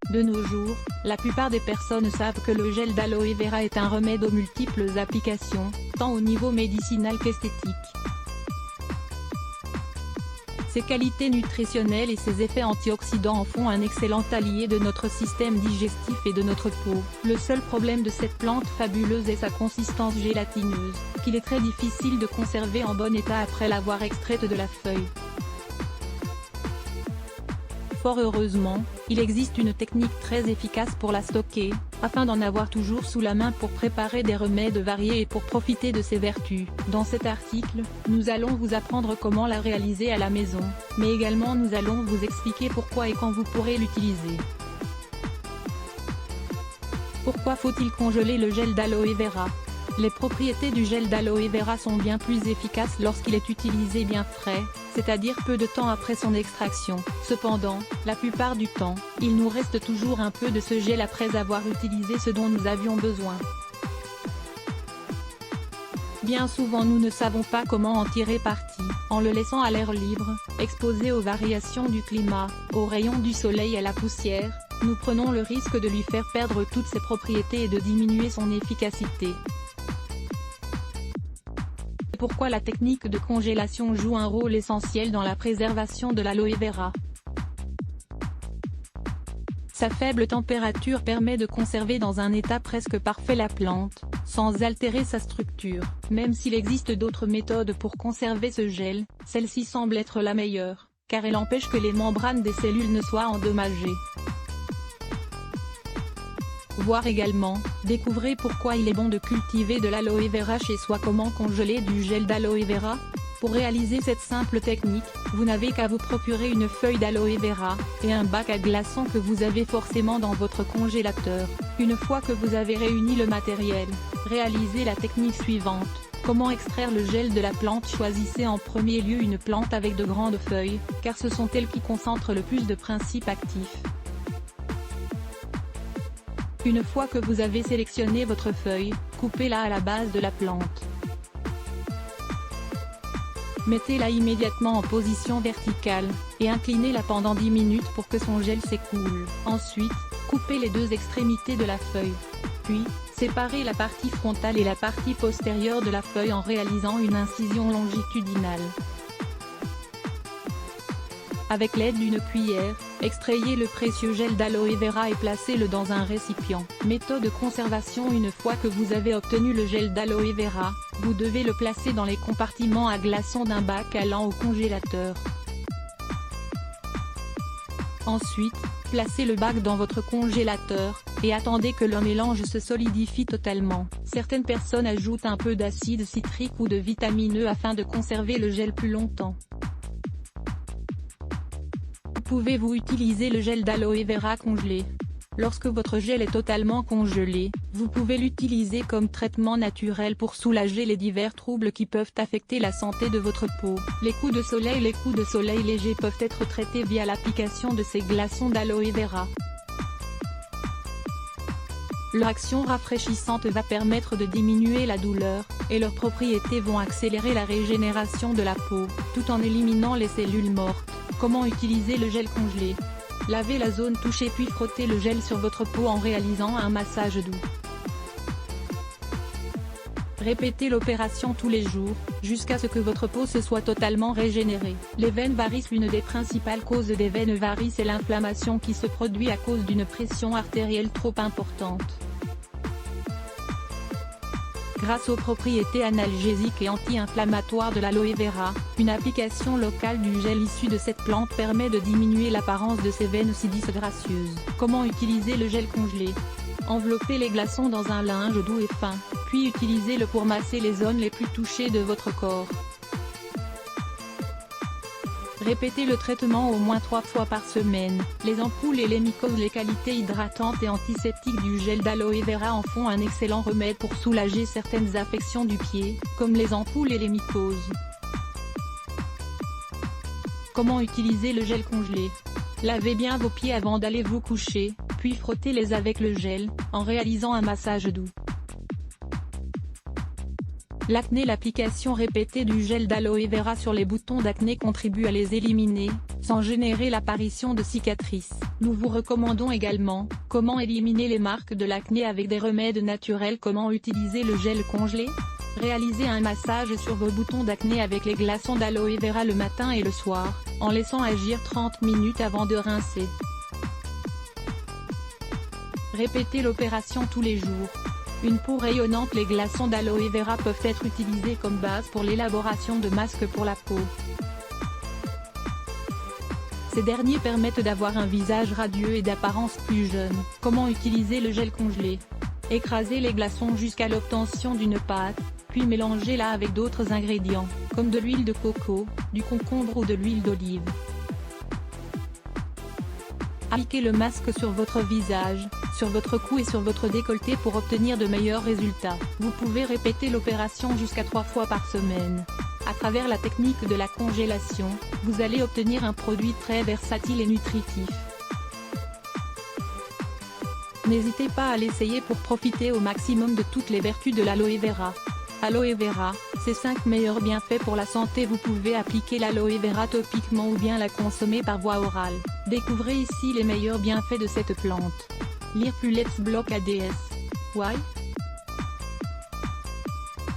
De nos jours, la plupart des personnes savent que le gel d'aloe vera est un remède aux multiples applications, tant au niveau médicinal qu'esthétique. Ses qualités nutritionnelles et ses effets antioxydants en font un excellent allié de notre système digestif et de notre peau. Le seul problème de cette plante fabuleuse est sa consistance gélatineuse, qu'il est très difficile de conserver en bon état après l'avoir extraite de la feuille. Fort heureusement, il existe une technique très efficace pour la stocker, afin d'en avoir toujours sous la main pour préparer des remèdes variés et pour profiter de ses vertus. Dans cet article, nous allons vous apprendre comment la réaliser à la maison, mais également nous allons vous expliquer pourquoi et quand vous pourrez l'utiliser. Pourquoi faut-il congeler le gel d'aloe vera? Les propriétés du gel d'aloe vera sont bien plus efficaces lorsqu'il est utilisé bien frais, c'est-à-dire peu de temps après son extraction. Cependant, la plupart du temps, il nous reste toujours un peu de ce gel après avoir utilisé ce dont nous avions besoin. Bien souvent nous ne savons pas comment en tirer parti, en le laissant à l'air libre, exposé aux variations du climat, aux rayons du soleil et à la poussière, nous prenons le risque de lui faire perdre toutes ses propriétés et de diminuer son efficacité. Pourquoi la technique de congélation joue un rôle essentiel dans la préservation de l'aloe vera. Sa faible température permet de conserver dans un état presque parfait la plante, sans altérer sa structure. Même s'il existe d'autres méthodes pour conserver ce gel, celle-ci semble être la meilleure, car elle empêche que les membranes des cellules ne soient endommagées. Voir également, découvrez pourquoi il est bon de cultiver de l'aloe vera chez soi. Comment congeler du gel d'aloe vera? Pour réaliser cette simple technique, vous n'avez qu'à vous procurer une feuille d'aloe vera, et un bac à glaçons que vous avez forcément dans votre congélateur. Une fois que vous avez réuni le matériel, réalisez la technique suivante. Comment extraire le gel de la plante? Choisissez en premier lieu une plante avec de grandes feuilles, car ce sont elles qui concentrent le plus de principes actifs. Une fois que vous avez sélectionné votre feuille, coupez-la à la base de la plante. Mettez-la immédiatement en position verticale, et inclinez-la pendant 10 minutes pour que son gel s'écoule. Ensuite, coupez les deux extrémités de la feuille. Puis, séparez la partie frontale et la partie postérieure de la feuille en réalisant une incision longitudinale. Avec l'aide d'une cuillère, extrayez le précieux gel d'aloe vera et placez-le dans un récipient. Méthode de conservation. Une fois que vous avez obtenu le gel d'aloe vera, vous devez le placer dans les compartiments à glaçons d'un bac allant au congélateur. Ensuite, placez le bac dans votre congélateur, et attendez que le mélange se solidifie totalement. Certaines personnes ajoutent un peu d'acide citrique ou de vitamine E afin de conserver le gel plus longtemps. Pouvez-vous utiliser le gel d'aloe vera congelé? Lorsque votre gel est totalement congelé, vous pouvez l'utiliser comme traitement naturel pour soulager les divers troubles qui peuvent affecter la santé de votre peau. Les coups de soleil. Les coups de soleil légers peuvent être traités via l'application de ces glaçons d'aloe vera. Leur action rafraîchissante va permettre de diminuer la douleur, et leurs propriétés vont accélérer la régénération de la peau, tout en éliminant les cellules mortes. Comment utiliser le gel congelé? Lavez la zone touchée puis frottez le gel sur votre peau en réalisant un massage doux. Répétez l'opération tous les jours, jusqu'à ce que votre peau se soit totalement régénérée. Les veines varices. L'une des principales causes des veines varices est l'inflammation qui se produit à cause d'une pression artérielle trop importante. Grâce aux propriétés analgésiques et anti-inflammatoires de l'aloe vera, une application locale du gel issu de cette plante permet de diminuer l'apparence de ces veines si disgracieuses. Comment utiliser le gel congelé? Enveloppez les glaçons dans un linge doux et fin, puis utilisez-le pour masser les zones les plus touchées de votre corps. Répétez le traitement au moins 3 fois par semaine. Les ampoules et les mycoses. Les qualités hydratantes et antiseptiques du gel d'aloe vera en font un excellent remède pour soulager certaines affections du pied, comme les ampoules et les mycoses. Comment utiliser le gel congelé? Lavez bien vos pieds avant d'aller vous coucher, puis frottez-les avec le gel, en réalisant un massage doux. L'acné. L'application répétée du gel d'aloe vera sur les boutons d'acné contribue à les éliminer, sans générer l'apparition de cicatrices. Nous vous recommandons également, comment éliminer les marques de l'acné avec des remèdes naturels. Comment utiliser le gel congelé? Réalisez un massage sur vos boutons d'acné avec les glaçons d'aloe vera le matin et le soir, en laissant agir 30 minutes avant de rincer. Répétez l'opération tous les jours. Une peau rayonnante. Les glaçons d'aloe vera peuvent être utilisés comme base pour l'élaboration de masques pour la peau. Ces derniers permettent d'avoir un visage radieux et d'apparence plus jeune. Comment utiliser le gel congelé? Écrasez les glaçons jusqu'à l'obtention d'une pâte, puis mélangez-la avec d'autres ingrédients, comme de l'huile de coco, du concombre ou de l'huile d'olive. Appliquez le masque sur votre visage, sur votre cou et sur votre décolleté pour obtenir de meilleurs résultats. Vous pouvez répéter l'opération jusqu'à 3 fois par semaine. À travers la technique de la congélation, vous allez obtenir un produit très versatile et nutritif. N'hésitez pas à l'essayer pour profiter au maximum de toutes les vertus de l'aloe vera. Aloe vera, ses 5 meilleurs bienfaits pour la santé. Vous pouvez appliquer l'aloe vera topiquement ou bien la consommer par voie orale. Découvrez ici les meilleurs bienfaits de cette plante. Lire plus. Let's block ADS. Why?